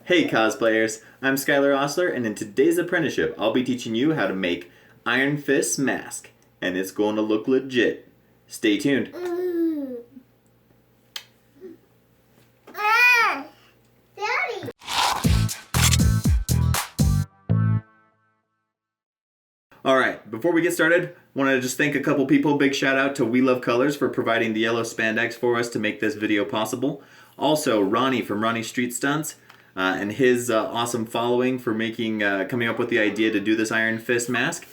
Hey cosplayers, I'm Skylar Osler, and in today's apprenticeship I'll be teaching you how to make Iron Fist mask, and it's going to look legit. Stay tuned. Daddy. Alright, before we get started, I want to just thank a couple people. Big shout out to We Love Colors for providing the yellow spandex for us to make this video possible. Also, Ronnie from Ronnie Street Stunts and his awesome following for coming up with the idea to do this Iron Fist mask.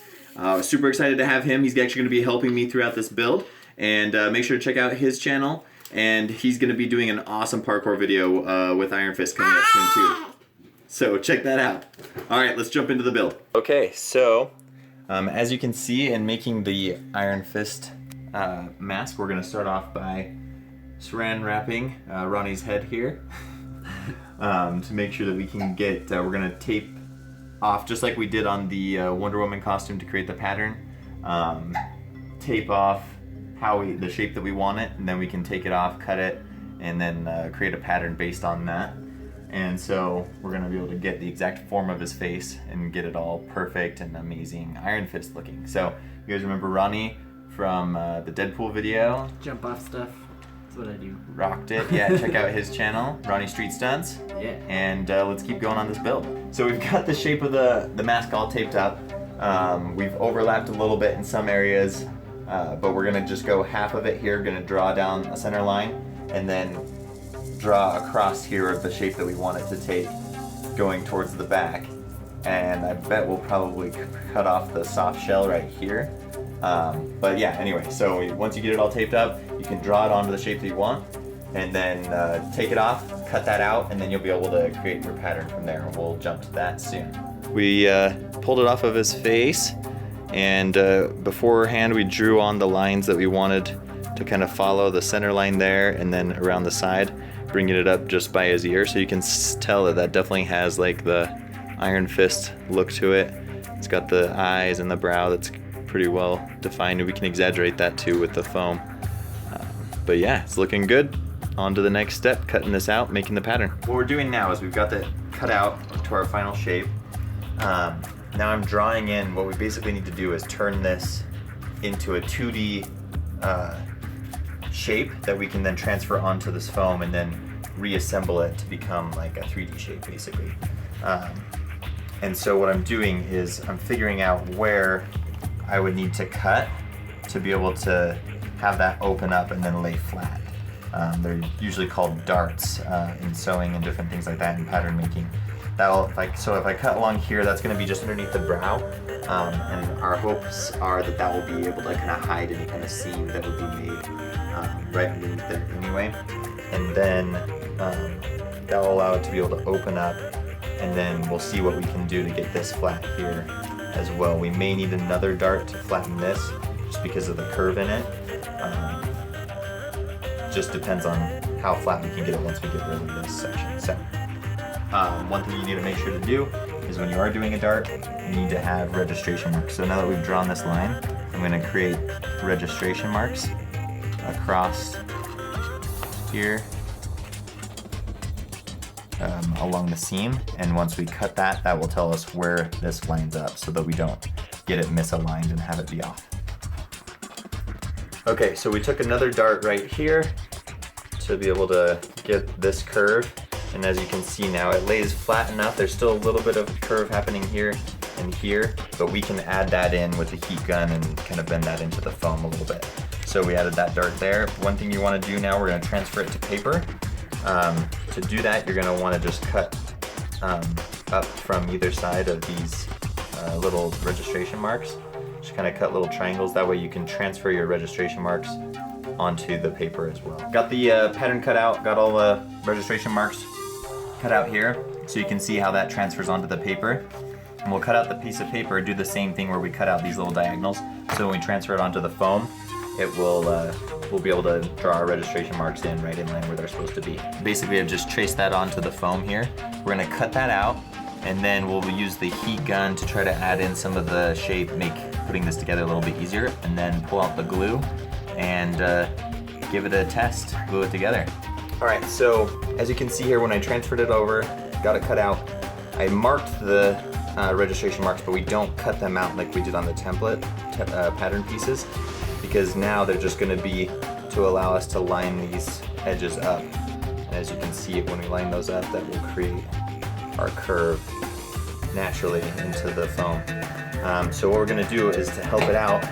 Super excited to have him. He's actually going to be helping me throughout this build. And make sure to check out his channel. And he's going to be doing an awesome parkour video with Iron Fist coming up soon too. So check that out. Alright, let's jump into the build. Okay, so as you can see in making the Iron Fist mask, we're going to start off by saran wrapping Ronnie's head here to make sure that we can get, we're going to tape off just like we did on the Wonder Woman costume to create the pattern. Tape off the shape that we want it, and then we can take it off, cut it, and then create a pattern based on that. And so we're going to be able to get the exact form of his face and get it all perfect and amazing Iron Fist looking. So you guys remember Ronnie from the Deadpool video? Jump off stuff. That's what I do. Rocked it. Yeah, check out his channel, Ronnie Street Stunts. Yeah. And let's keep going on this build. So we've got the shape of the mask all taped up. We've overlapped a little bit in some areas, but we're going to just go half of it here. Going to draw down a center line and then draw across here of the shape that we want it to take going towards the back. And I bet we'll probably cut off the soft shell right here. But yeah, anyway, so once you get it all taped up, you can draw it onto the shape that you want, and then take it off, cut that out, and then you'll be able to create your pattern from there. We'll jump to that soon. We pulled it off of his face, and beforehand we drew on the lines that we wanted to kind of follow the center line there, and then around the side, bringing it up just by his ear, so you can tell that definitely has like the Iron Fist look to it. It's got the eyes and the brow that's pretty well defined, and we can exaggerate that too with the foam. But yeah, it's looking good. On to the next step, cutting this out, making the pattern. What we're doing now is we've got that cut out to our final shape. Now I'm drawing in, what we basically need to do is turn this into a 2D shape that we can then transfer onto this foam and then reassemble it to become like a 3D shape basically. And so what I'm doing is I'm figuring out where I would need to cut to be able to have that open up and then lay flat. They're usually called darts in sewing and different things like that in pattern making. So if I cut along here, that's going to be just underneath the brow, and our hopes are that will be able to kind of hide any kind of seam that would be made right underneath there anyway. And then that will allow it to be able to open up, and then we'll see what we can do to get this flat here as well. We may need another dart to flatten this just because of the curve in it. Just depends on how flat we can get it once we get rid of this section. So one thing you need to make sure to do is when you are doing a dart, you need to have registration marks. So now that we've drawn this line, I'm going to create registration marks across here along the seam, and once we cut that, that will tell us where this lines up so that we don't get it misaligned and have it be off. Okay, so we took another dart right here to be able to get this curve, and as you can see now it lays flat enough. There's still a little bit of curve happening here and here, but we can add that in with the heat gun and kind of bend that into the foam a little bit. So we added that dart there. One thing you want to do now, we're going to transfer it to paper. To do that, you're going to want to just cut up from either side of these little registration marks. Just kind of cut little triangles, that way you can transfer your registration marks onto the paper as well. Got the pattern cut out, got all the registration marks cut out here, so you can see how that transfers onto the paper. And we'll cut out the piece of paper, do the same thing where we cut out these little diagonals, so when we transfer it onto the foam, it will we'll be able to draw our registration marks in right in line where they're supposed to be. Basically, I've just traced that onto the foam here. We're going to cut that out, and then we'll use the heat gun to try to add in some of the shape, make putting this together a little bit easier, and then pull out the glue and give it a test, glue it together. All right, so as you can see here, when I transferred it over, got it cut out, I marked the registration marks, but we don't cut them out like we did on the template pattern pieces, because now they're just gonna be to allow us to line these edges up. And as you can see, when we line those up, that will create our curve naturally into the foam. So what we're gonna do is, to help it out,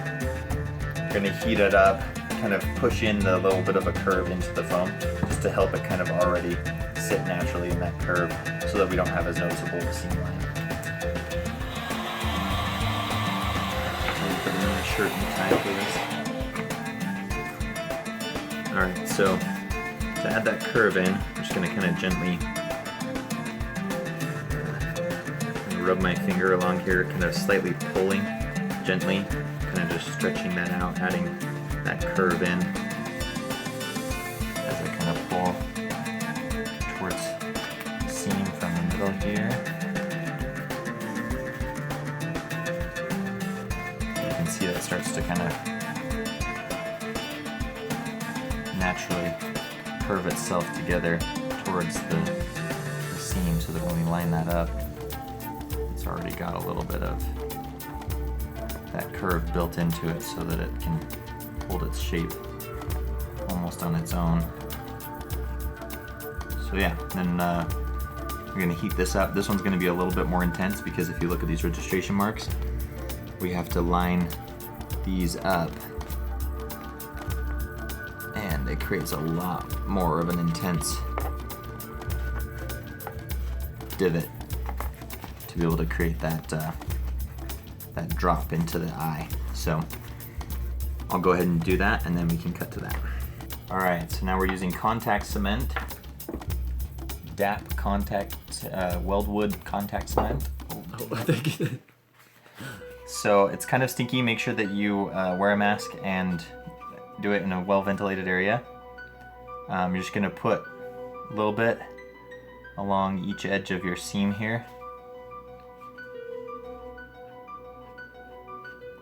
we're gonna heat it up, kind of push in the little bit of a curve into the foam, just to help it kind of already sit naturally in that curve, so that we don't have as noticeable of a seam line. Put in the shirt and tie for this. All right, so to add that curve in, I'm just gonna kind of gently rub my finger along here, kind of slightly pulling gently, kind of just stretching that out, adding that curve in as I kind of pull towards the seam from the middle here. You can see that it starts to kind of naturally curve itself together towards the seam, so that when we line that up, it's already got a little bit of that curve built into it, so that it can hold its shape almost on its own. So yeah, then we're gonna heat this up. This one's gonna be a little bit more intense, because if you look at these registration marks, we have to line these up, and it creates a lot more of an intense divot to be able to create that that drop into the eye. So I'll go ahead and do that, and then we can cut to that. All right, so now we're using contact cement, DAP contact, Weldwood contact cement. Oh, thank you. So it's kind of stinky. Make sure that you wear a mask and do it in a well-ventilated area. You're just gonna put a little bit along each edge of your seam here.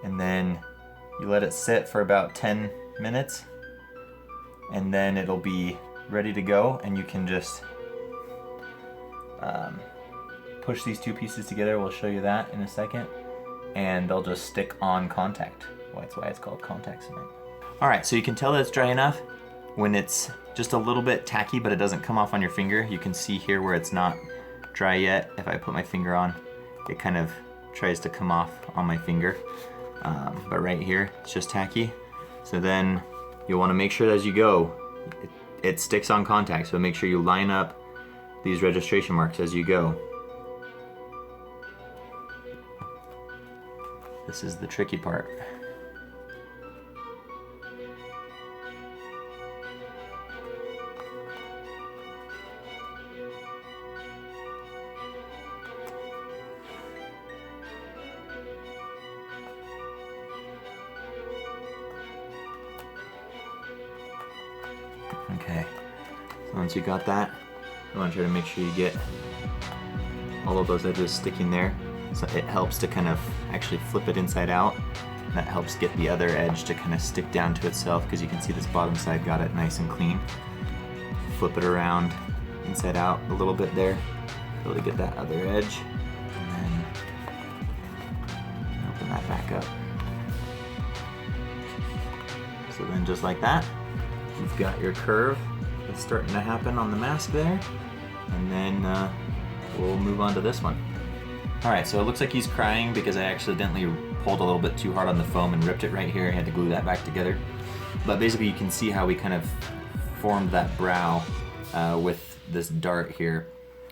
And then you let it sit for about 10 minutes, and then it'll be ready to go, and you can just push these two pieces together. We'll show you that in a second, and they'll just stick on contact. Well, that's why it's called contact cement. All right, so you can tell that it's dry enough when it's just a little bit tacky, but it doesn't come off on your finger. You can see here where it's not dry yet. If I put my finger on, it kind of tries to come off on my finger. But right here, it's just tacky. So then you'll want to make sure that as you go, it sticks on contact. So make sure you line up these registration marks as you go. This is the tricky part. Okay, so once you got that, you want to try to make sure you get all of those edges sticking there. So it helps to kind of actually flip it inside out. That helps get the other edge to kind of stick down to itself, because you can see this bottom side got it nice and clean. Flip it around inside out a little bit there, really get that other edge, and then open that back up. So then just like that, you've got your curve that's starting to happen on the mask there, and then we'll move on to this one. All right, so it looks like he's crying because I accidentally pulled a little bit too hard on the foam and ripped it right here. I had to glue that back together. But basically you can see how we kind of formed that brow with this dart here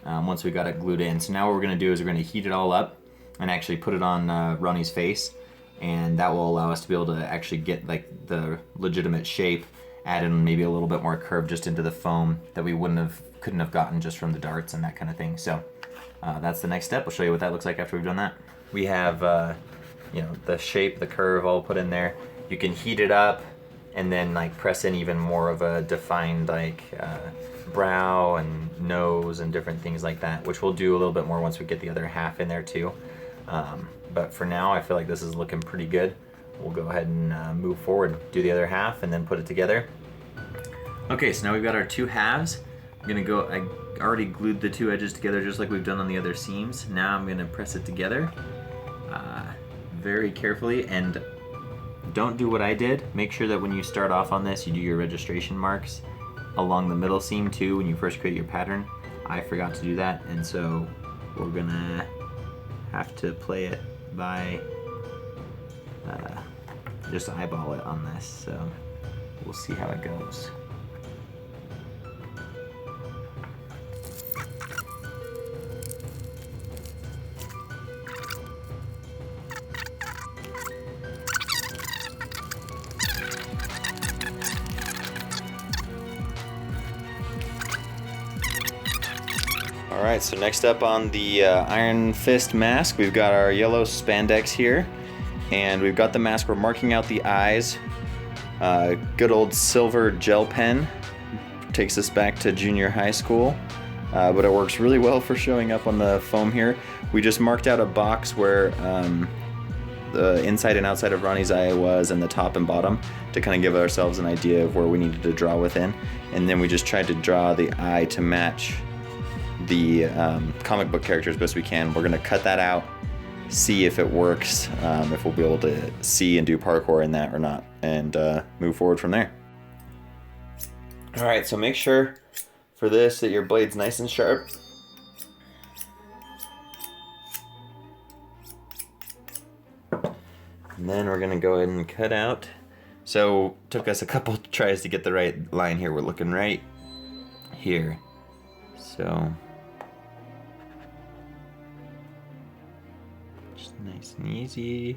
once we got it glued in. So now what we're gonna do is we're gonna heat it all up and actually put it on Ronnie's face, and that will allow us to be able to actually get like the legitimate shape, add in maybe a little bit more curve just into the foam that we couldn't have gotten just from the darts and that kind of thing. So that's the next step. We'll show you what that looks like after we've done that. We have you know, the shape, the curve all put in there. You can heat it up and then like press in even more of a defined like brow and nose and different things like that, which we'll do a little bit more once we get the other half in there too. But for now, I feel like this is looking pretty good. We'll go ahead and move forward, do the other half, and then put it together. Okay, so now we've got our two halves. I already glued the two edges together just like we've done on the other seams. Now I'm gonna press it together very carefully, and don't do what I did. Make sure that when you start off on this, you do your registration marks along the middle seam too when you first create your pattern. I forgot to do that, and so we're gonna have to play it by just eyeball it on this, so we'll see how it goes. Alright, so next up on the Iron Fist mask, we've got our yellow spandex here, and we've got the mask. We're marking out the eyes. Good old silver gel pen takes us back to junior high school, but it works really well for showing up on the foam here. We just marked out a box where the inside and outside of Ronnie's eye was, and the top and bottom, to kind of give ourselves an idea of where we needed to draw within, and then we just tried to draw the eye to match the comic book character as best we can. We're gonna cut that out, see if it works, if we'll be able to see and do parkour in that or not, and move forward from there. All right, so make sure for this that your blade's nice and sharp. And then we're gonna go ahead and cut out. So took us a couple tries to get the right line here. We're looking right here. So just nice and easy.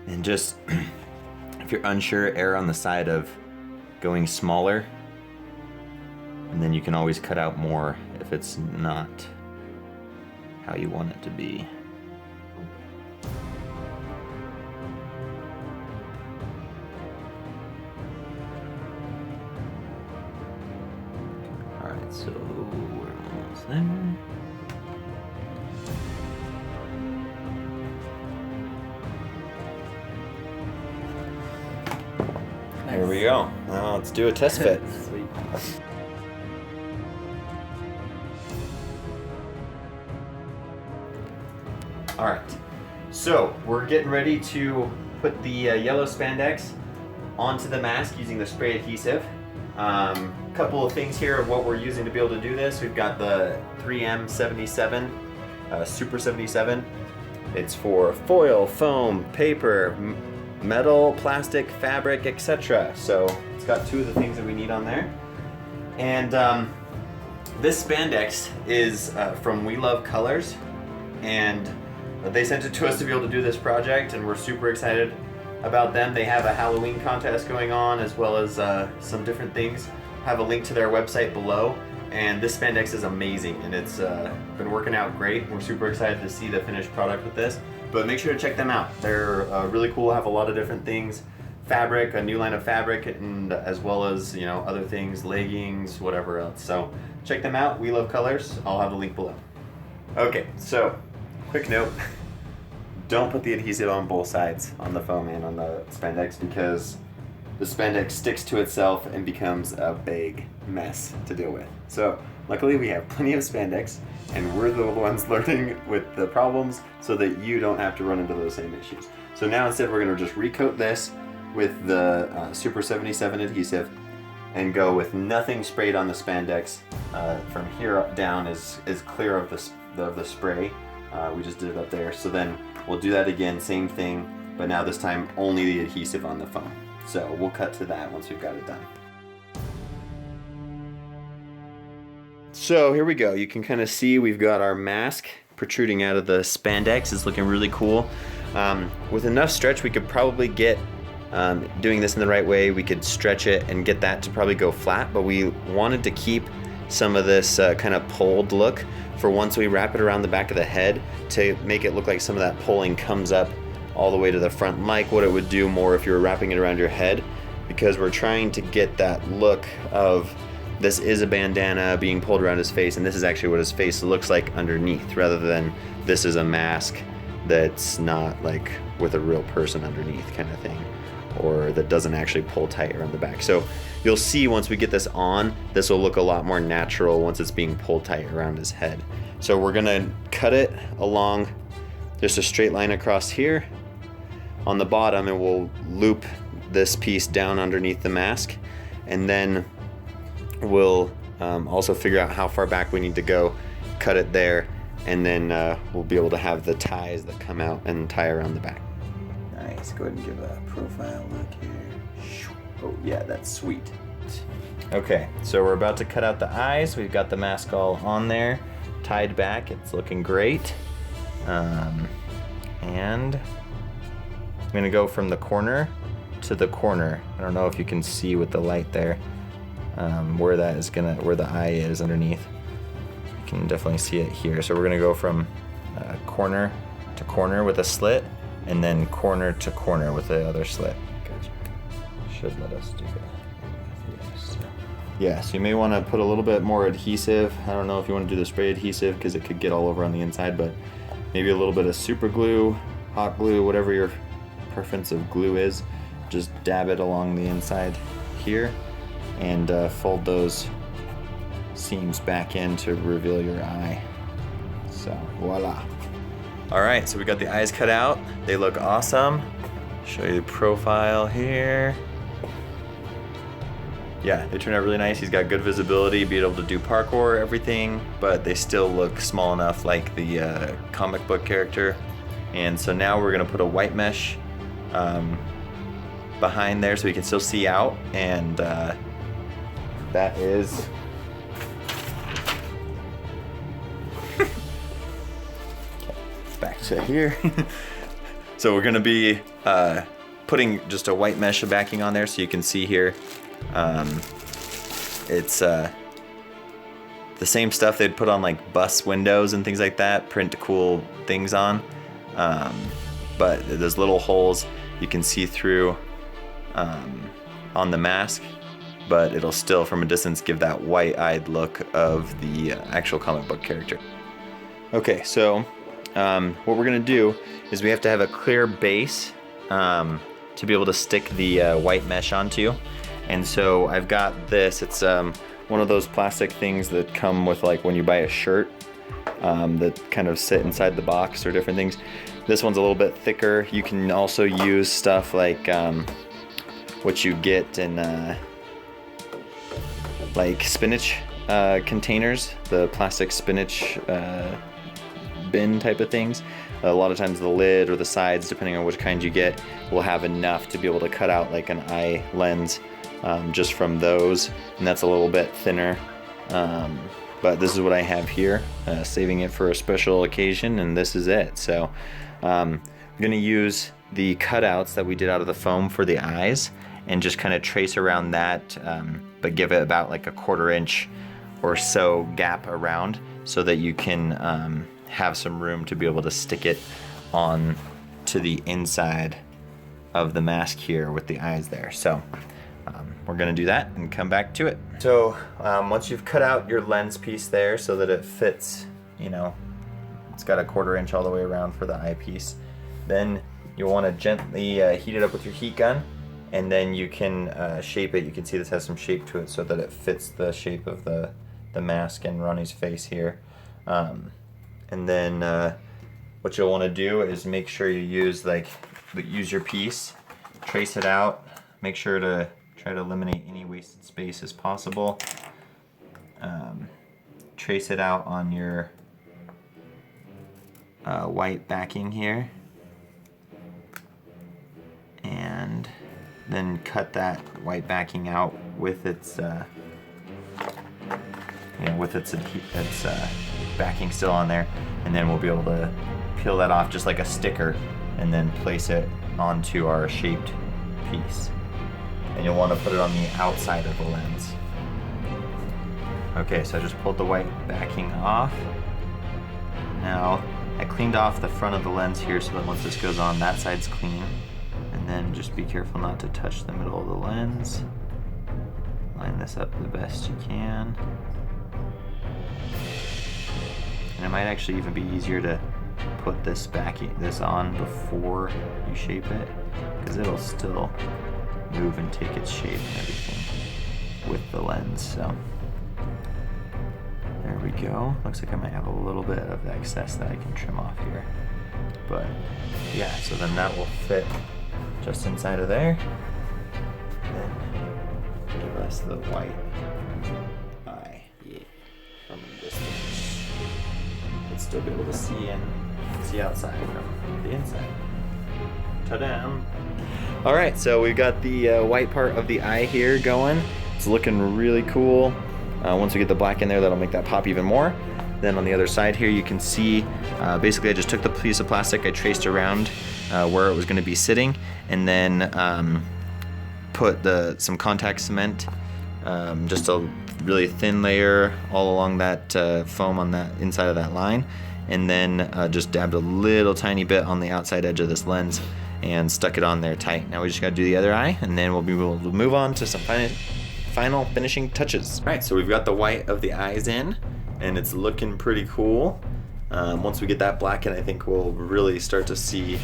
And just, if you're unsure, err on the side of going smaller, and then you can always cut out more if it's not how you want it to be. Alright, so we're almost there. Here we go. Now let's do a test fit. Sweet. Alright, so we're getting ready to put the yellow spandex onto the mask using the spray adhesive. Couple of things here of what we're using to be able to do this. We've got the 3M 77, Super 77. It's for foil, foam, paper, metal, plastic, fabric, etc. So it's got two of the things that we need on there. And this spandex is from We Love Colors, and they sent it to us to be able to do this project, and we're super excited about them. They have a Halloween contest going on, as well as some different things. Have a link to their website below, and this spandex is amazing, and it's been working out great. We're super excited to see the finished product with this. But make sure to check them out. They're really cool, have a lot of different things. Fabric, a new line of fabric, and as well as, you know, other things, leggings, whatever else. So check them out, We Love Colors. I'll have the link below. Okay, so quick note. Don't put the adhesive on both sides, on the foam and on the spandex, because the spandex sticks to itself and becomes a big mess to deal with. So luckily we have plenty of spandex, and we're the ones learning with the problems so that you don't have to run into those same issues. So now instead we're going to just recoat this with the Super 77 adhesive and go with nothing sprayed on the spandex. From here up down is clear of the spray. We just did it up there. So then we'll do that again, same thing, but now this time only the adhesive on the foam. So we'll cut to that once we've got it done. So here we go. You can kind of see we've got our mask protruding out of the spandex. It's looking really cool. With enough stretch, we could probably get, doing this in the right way, we could stretch it and get that to probably go flat, but we wanted to keep some of this kind of pulled look for once we wrap it around the back of the head to make it look like some of that pulling comes up all the way to the front, like what it would do more if you were wrapping it around your head, because we're trying to get that look of this is a bandana being pulled around his face, and this is actually what his face looks like underneath, rather than this is a mask that's not like with a real person underneath kind of thing, or that doesn't actually pull tight around the back. So you'll see once we get this on, this will look a lot more natural once it's being pulled tight around his head. So we're gonna cut it along just a straight line across here on the bottom, and we'll loop this piece down underneath the mask, and then we'll also figure out how far back we need to go, cut it there, and then we'll be able to have the ties that come out and tie around the back. Nice, go ahead and give a profile look here. Oh yeah, that's sweet. Okay, so we're about to cut out the eyes. We've got the mask all on there, tied back. It's looking great. And I'm gonna go from the corner to the corner. I don't know if you can see with the light there, where the eye is underneath. You can definitely see it here. So we're gonna go from corner to corner with a slit, and then corner to corner with the other slit. Gotcha. Should let us do that. Yes. Yeah, so you may want to put a little bit more adhesive. I don't know if you want to do the spray adhesive because it could get all over on the inside, but maybe a little bit of super glue, hot glue, whatever your preference of glue is. Just dab it along the inside here, and fold those seams back in to reveal your eye. So voila. All right, so we got the eyes cut out. They look awesome. Show you the profile here. Yeah, they turn out really nice. He's got good visibility, be able to do parkour, everything, but they still look small enough like the comic book character. And so now we're gonna put a white mesh behind there so we can still see out, and that is back to here. So we're gonna be putting just a white mesh backing on there so you can see here. It's the same stuff they'd put on like bus windows and things like that, print cool things on. But there's little holes you can see through on the mask, but it'll still from a distance give that white-eyed look of the actual comic book character. Okay, so what we're gonna do is we have to have a clear base to be able to stick the white mesh onto. And so I've got this, it's one of those plastic things that come with like when you buy a shirt that kind of sit inside the box or different things. This one's a little bit thicker. You can also use stuff like what you get in like spinach containers, the plastic spinach bin type of things. A lot of times the lid or the sides, depending on which kind you get, will have enough to be able to cut out like an eye lens just from those, and that's a little bit thinner. But this is what I have here, saving it for a special occasion, and this is it. So I'm gonna use the cutouts that we did out of the foam for the eyes and just kind of trace around that, but give it about like a 1/4 inch or so gap around so that you can have some room to be able to stick it on to the inside of the mask here with the eyes there. So we're gonna do that and come back to it. So once you've cut out your lens piece there so that it fits, you know, it's got a 1/4 inch all the way around for the eyepiece, then you'll want to gently heat it up with your heat gun, and then you can shape it. You can see this has some shape to it so that it fits the shape of the mask and Ronnie's face here. And then what you'll want to do is make sure you use your piece, trace it out, make sure to try to eliminate any wasted space as possible. Trace it out on your white backing here, and then cut that white backing out with its backing still on there, and then we'll be able to peel that off just like a sticker and then place it onto our shaped piece. And you'll want to put it on the outside of the lens. Okay, so I just pulled the white backing off. Now I cleaned off the front of the lens here so that once this goes on, that side's clean. And then just be careful not to touch the middle of the lens. line this up the best you can. And it might actually even be easier to put this on before you shape it, because it'll still move and take its shape and everything with the lens. So there we go. Looks like I might have a little bit of excess that I can trim off here. But yeah, so then that will fit just inside of there. Then give us the white eye from a distance. You'll still be able to see outside from the inside. Ta-da! All right, so we've got the white part of the eye here going. It's looking really cool. Once we get the black in there, that'll make that pop even more. Then on the other side here, you can see, basically I just took the piece of plastic, I traced around where it was gonna be sitting, and then put some contact cement, just a really thin layer all along that foam on that inside of that line, and then just dabbed a little tiny bit on the outside edge of this lens and stuck it on there tight. Now we just gotta do the other eye, and then we'll be able to move on to some final finishing touches. All right, so we've got the white of the eyes in, and it's looking pretty cool. Once we get that black in, I think we'll really start to see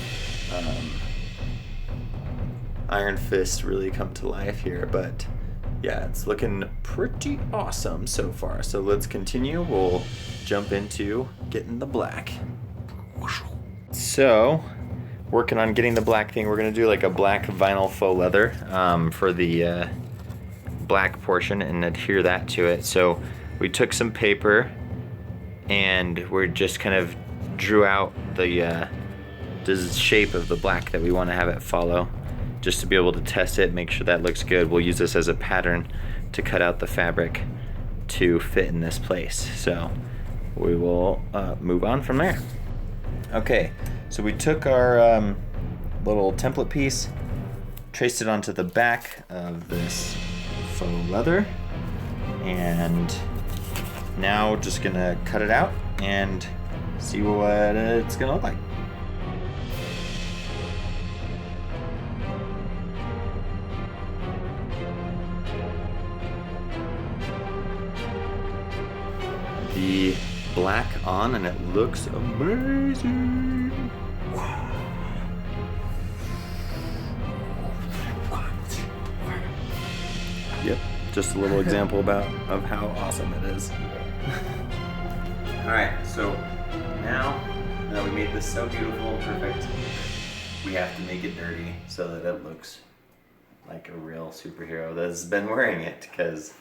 Iron Fist really come to life here, but yeah, it's looking pretty awesome so far. So let's continue. We'll jump into getting the black. So, working on getting the black thing, we're gonna do like a black vinyl faux leather for the black portion and adhere that to it. So we took some paper and we just kind of drew out the shape of the black that we want to have it follow, just to be able to test it, make sure that looks good. We'll use this as a pattern to cut out the fabric to fit in this place. So we will move on from there. Okay, so we took our little template piece, traced it onto the back of this faux leather, and now just gonna cut it out and see what it's gonna look like. The black on, and it looks amazing. Yep, just a little example of how awesome it is. All right, so now that we made this so beautiful and perfect, we have to make it dirty so that it looks like a real superhero that's been wearing it, because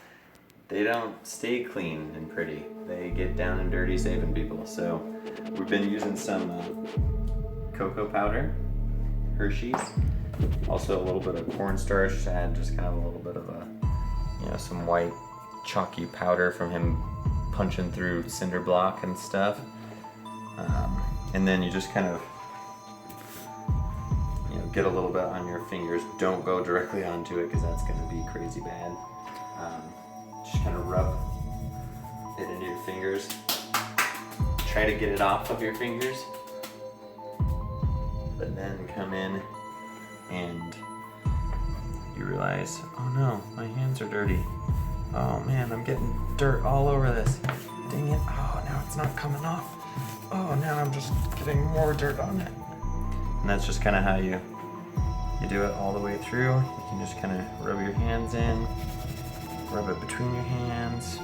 they don't stay clean and pretty. They get down and dirty saving people. So we've been using some cocoa powder, Hershey's, also a little bit of cornstarch to add just kind of a little bit of some white chalky powder from him punching through cinder block and stuff. And then you just kind of get a little bit on your fingers. Don't go directly onto it, because that's gonna be crazy bad. Just kind of rub it into your fingers. Try to get it off of your fingers, but then come in and you realize, oh no, my hands are dirty. Oh man, I'm getting dirt all over this. Dang it, oh, now it's not coming off. Oh, now I'm just getting more dirt on it. And that's just kind of how you do it all the way through. You can just kind of rub your hands in, rub it between your hands.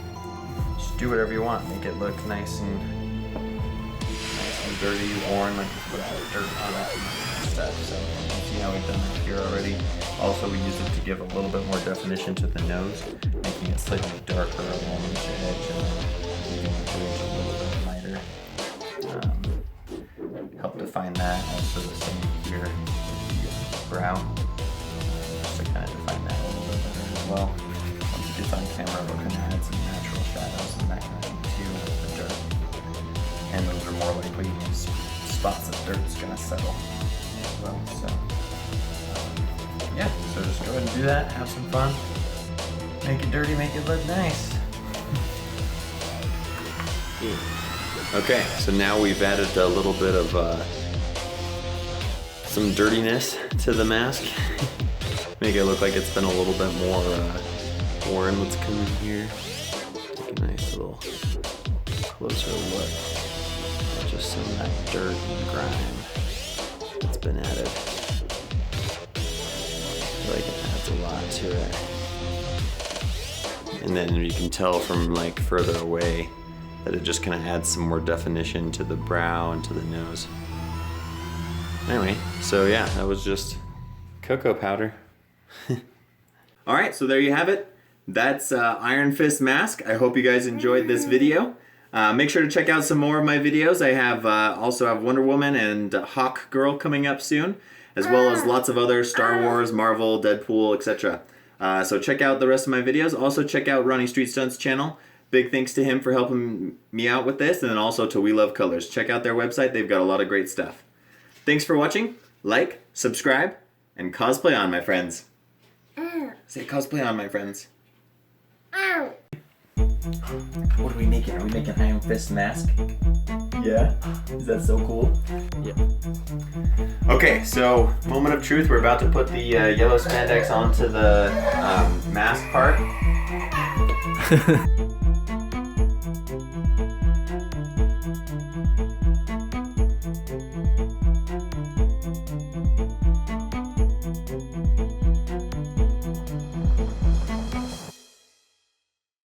Just do whatever you want. Make it look nice and dirty, worn, like you put all the dirt on it and stuff. So you see how we've done that here already. Also, we use it to give a little bit more definition to the nose, making it slightly darker along the edge and then leaving the bridge a little bit lighter. Help define that. Also the same here, the brow, just to kind of define that a little bit better as well. Once it gets on camera, we're going to add some natural shadows and that kind of thing too with the dirt. And those are more likely spots that dirt's going to settle as well. So yeah, so just go ahead and do that, have some fun, make it dirty, make it look nice. Okay, so now we've added a little bit of some dirtiness to the mask. Make it look like it's been a little bit more Warren, let's come in here. Take a nice little closer look at just some of that dirt and grime that's been added. I feel like it adds a lot to it. And then you can tell from like further away that it just kind of adds some more definition to the brow and to the nose. Anyway, so yeah, that was just cocoa powder. All right, so there you have it. That's Iron Fist mask. I hope you guys enjoyed this video. Make sure to check out some more of my videos. I have also have Wonder Woman and Hawk Girl coming up soon, as well as lots of other Star Wars, Marvel, Deadpool, etc. So check out the rest of my videos. Also check out Ronnie Street Stunts channel. Big thanks to him for helping me out with this, and then also to We Love Colors. Check out their website. They've got a lot of great stuff. Thanks for watching. Like, subscribe, and cosplay on, my friends. Say cosplay on, my friends. What are we making? Are we making Iron Fist mask? Yeah? Is that so cool? Yeah. Okay, so moment of truth. We're about to put the yellow spandex onto the mask part.